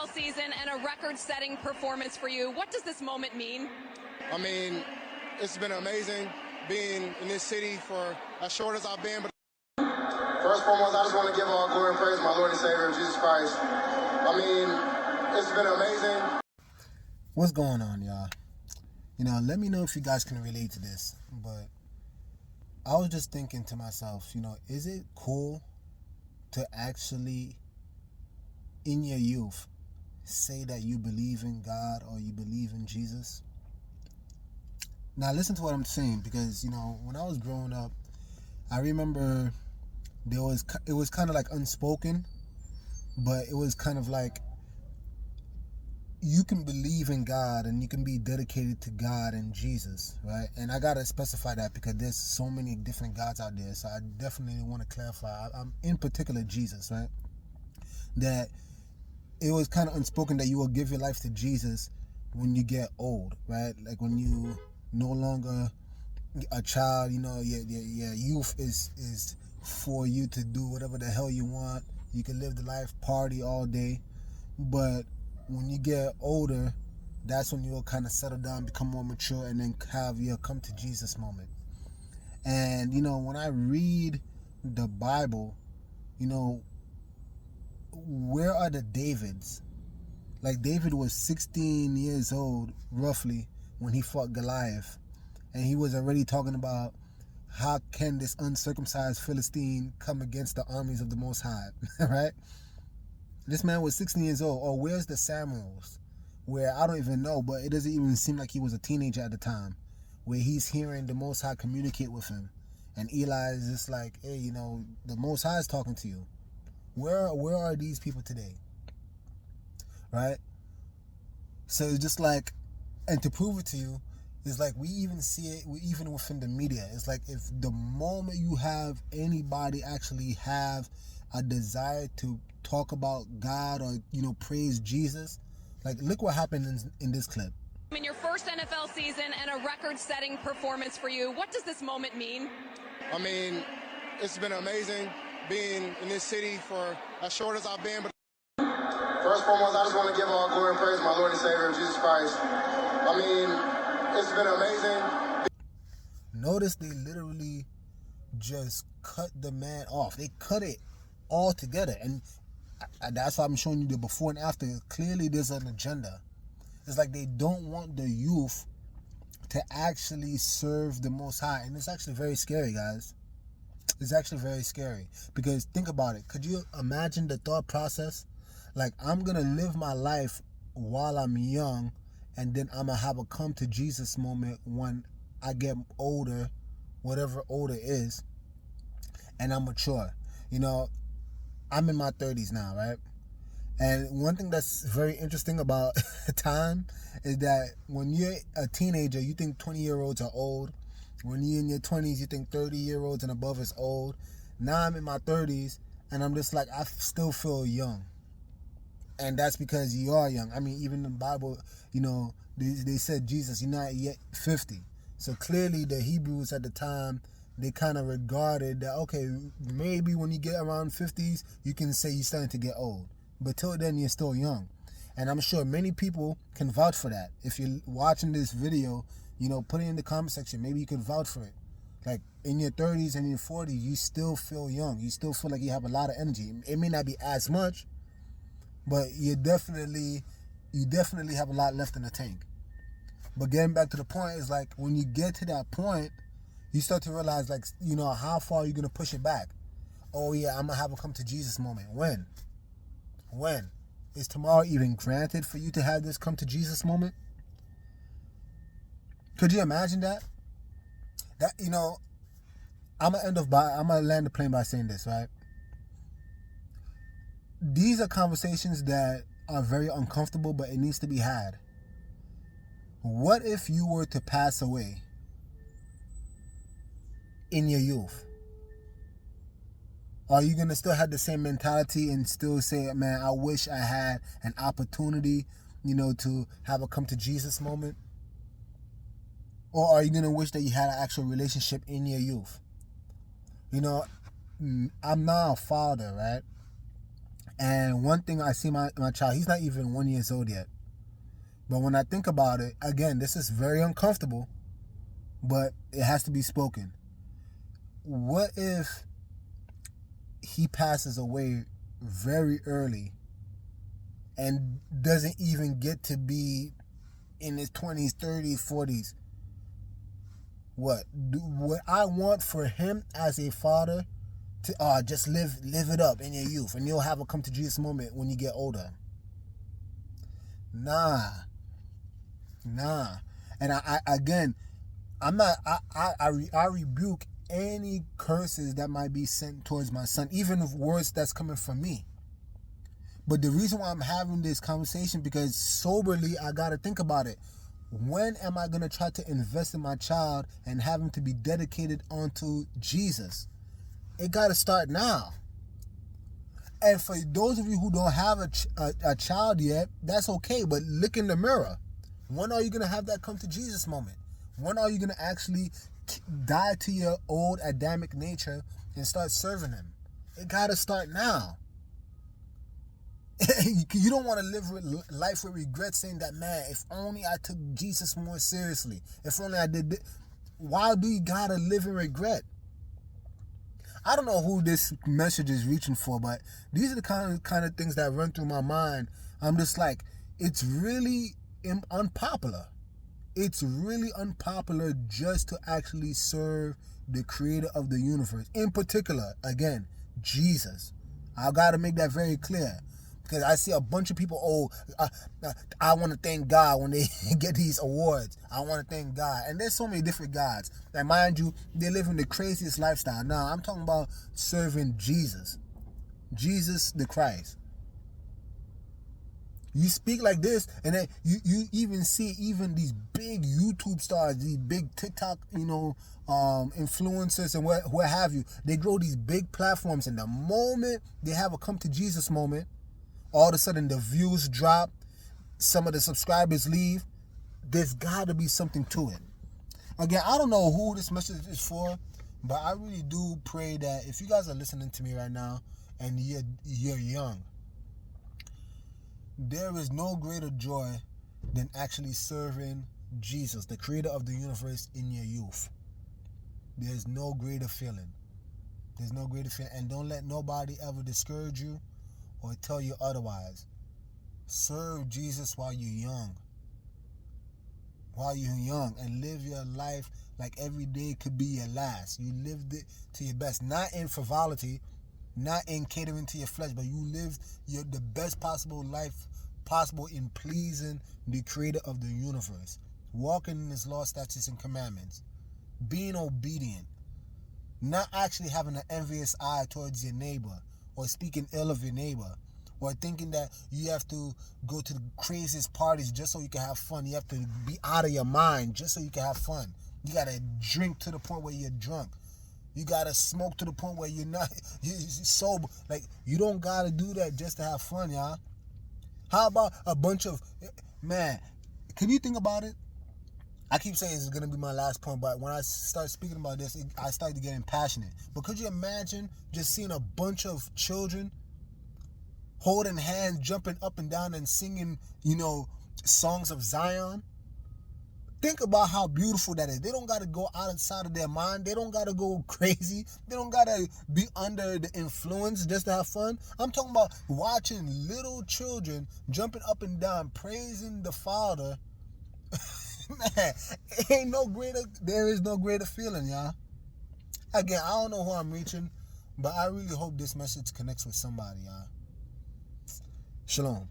NFL season and a record-setting performance for you. What does this moment mean? I mean, it's been amazing being in this city for as short as I've been. But first and foremost, I just want to give all glory and praise to my Lord and Savior, Jesus Christ. I mean, it's been amazing. What's going on, y'all? Let me know if you guys can relate to this. But I was just thinking to myself, is it cool to actually, in your youth, say that you believe in God or you believe in Jesus? Now listen to what I'm saying, because when I was growing up, I remember it was kind of like unspoken, but it was kind of like you can believe in God and you can be dedicated to God and Jesus, right? And I gotta specify that because there's so many different gods out there, so I definitely want to clarify. I'm in particular Jesus, right? That it was kind of unspoken that you will give your life to Jesus when you get old, right? Like when you no longer a child, your youth is for you to do whatever the hell you want. You can live the life, party all day, but when you get older, that's when you'll kind of settle down, become more mature, and then have your come to Jesus moment. And when I read the Bible, where are the Davids? Like David was 16 years old, roughly, when he fought Goliath. And he was already talking about how can this uncircumcised Philistine come against the armies of the Most High, right? This man was 16 years old. Or where's the Samuels? Where I don't even know, but it doesn't even seem like he was a teenager at the time. Where he's hearing the Most High communicate with him. And Eli is just like, hey, the Most High is talking to you. Where are these people today? Right? So it's just like, and to prove it to you, it's like we even see it even within the media. It's like if the moment you have anybody actually have a desire to talk about God or, praise Jesus, like look what happened in this clip. In your first NFL season and a record-setting performance for you, what does this moment mean? I mean, it's been amazing being in this city for as short as I've been. But first and foremost, I just want to give all glory and praise to my Lord and Savior, Jesus Christ. I mean, it's been amazing. Notice they literally just cut the man off. They cut it all together. And that's why I'm showing you the before and after. Clearly there's an agenda. It's like they don't want the youth to actually serve the Most High. And it's actually very scary, guys. It's actually very scary. Because think about it. Could you imagine the thought process? Like, I'm going to live my life while I'm young, and then I'm going to have a come to Jesus moment when I get older, whatever older is, and I'm mature. I'm in my 30s now, right? And one thing that's very interesting about time is that when you're a teenager, you think 20-year-olds are old. When you're in your 20s, you think 30-year-olds and above is old. Now I'm in my 30s, and I'm just like, I still feel young. And that's because you are young. I mean, even in the Bible, they said, Jesus, you're not yet 50. So clearly the Hebrews at the time, they kind of regarded that, okay, maybe when you get around 50s, you can say you're starting to get old. But till then, you're still young. And I'm sure many people can vouch for that. If you're watching this video, put it in the comment section. Maybe you could vouch for it. Like in your 30s and your 40s, you still feel young. You still feel like you have a lot of energy. It may not be as much, but you definitely have a lot left in the tank. But getting back to the point is like when you get to that point, you start to realize like, how far are you going to push it back? Oh yeah, I'm going to have a come to Jesus moment. When? Is tomorrow even granted for you to have this come to Jesus moment? Could you imagine that? I'm going to land the plane by saying this, right? These are conversations that are very uncomfortable, but it needs to be had. What if you were to pass away in your youth? Are you going to still have the same mentality and still say, man, I wish I had an opportunity, to have a come to Jesus moment? Or are you going to wish that you had an actual relationship in your youth? I'm now a father, right? And one thing I see my child, he's not even 1 year old yet. But when I think about it, again, this is very uncomfortable, but it has to be spoken. What if he passes away very early and doesn't even get to be in his 20s, 30s, 40s? What I want for him as a father to just live it up in your youth, and you'll have a come to Jesus moment when you get older. Nah. And I rebuke any curses that might be sent towards my son, even if words that's coming from me. But the reason why I'm having this conversation, because soberly I gotta think about it. When am I gonna try to invest in my child and have him to be dedicated onto Jesus? It gotta start now. And for those of you who don't have a child yet, that's okay. But look in the mirror. When are you gonna have that come to Jesus moment? When are you gonna actually die to your old Adamic nature and start serving him? It gotta start now. You don't want to live life with regret, saying that, man, if only I took Jesus more seriously. If only I did this. Why do you gotta live in regret? I don't know who this message is reaching for, but these are the kind of things that run through my mind. I'm just like, it's really unpopular. It's really unpopular just to actually serve the creator of the universe. In particular, again, Jesus. I got to make that very clear. Because I see a bunch of people, I want to thank God when they get these awards. I want to thank God. And there's so many different gods. And mind you, they live in the craziest lifestyle. Now, I'm talking about serving Jesus. Jesus the Christ. You speak like this, and then you even see even these big YouTube stars, these big TikTok, influencers and what have you. They grow these big platforms, and the moment they have a come to Jesus moment, all of a sudden the views drop, some of the subscribers leave. There's got to be something to it. Again, I don't know who this message is for, but I really do pray that if you guys are listening to me right now and you're young, there is no greater joy than actually serving Jesus, the creator of the universe, in your youth. There's no greater feeling. There's no greater feeling. And don't let nobody ever discourage you or tell you otherwise. Serve Jesus while you're young. While you're young, and live your life like every day could be your last. You lived it to your best. Not in frivolity, not in catering to your flesh, but you lived the best possible life possible in pleasing the creator of the universe. Walking in his law, statutes, and commandments. Being obedient. Not actually having an envious eye towards your neighbor, or speaking ill of your neighbor, or thinking that you have to go to the craziest parties just so you can have fun. You have to be out of your mind just so you can have fun. You got to drink to the point where you're drunk. You got to smoke to the point where you're sober. Like, you don't got to do that just to have fun, y'all. How about a bunch of, man, can you think about it? I keep saying this is going to be my last point, but when I start speaking about this, I started getting passionate. But could you imagine just seeing a bunch of children holding hands, jumping up and down and singing, songs of Zion? Think about how beautiful that is. They don't got to go outside of their mind. They don't got to go crazy. They don't got to be under the influence just to have fun. I'm talking about watching little children jumping up and down, praising the Father. Man, there is no greater feeling, y'all. Again, I don't know who I'm reaching, but I really hope this message connects with somebody, y'all. Shalom.